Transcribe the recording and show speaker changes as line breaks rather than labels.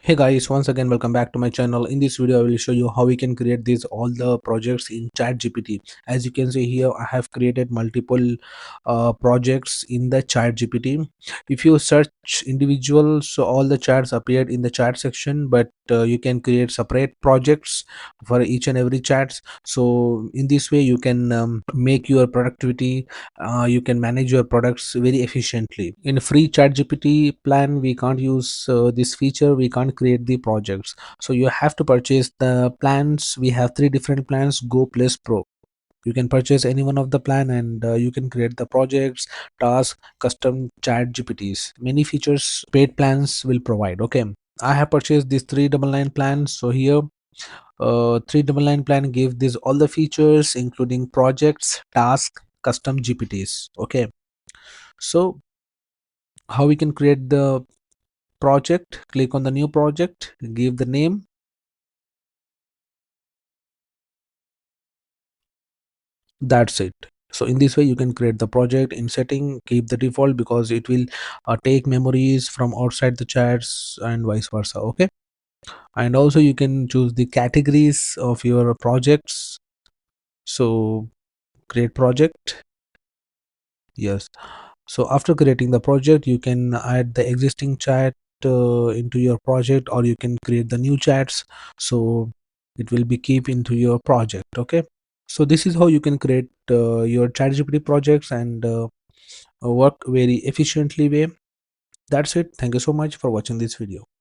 Hey guys, once again welcome back to my channel. In this video I will show you how we can create these all the projects in ChatGPT. As you can see here, I have created multiple projects in the ChatGPT. If you search individual, so all the chats appeared in the chat section, but you can create separate projects for each and every chats. So in this way you can make your productivity, you can manage your products very efficiently. In free ChatGPT plan we can't use this feature, we can't create the projects, so you have to purchase the plans. We have three different plans: Go Plus, Pro. You can purchase any one of the plan, and you can create the projects, tasks, custom chat gpts. Many features paid plans will provide. Okay, I have purchased this 399 plan. So here 399 plan give this all the features including projects, tasks, custom gpts. Okay, so how we can create the project? Click on the new project, give the name. That's it. So in this way you can create the project. In setting, keep the default because it will take memories from outside the chats and vice versa. Okay, and also you can choose the categories of your projects. So create project. Yes, so after creating the project you can add the existing chat into your project, or you can create the new chats, so it will be keep into your project. Okay, so this is how you can create your ChatGPT projects and work very efficiently way. That's it. Thank you so much for watching this video.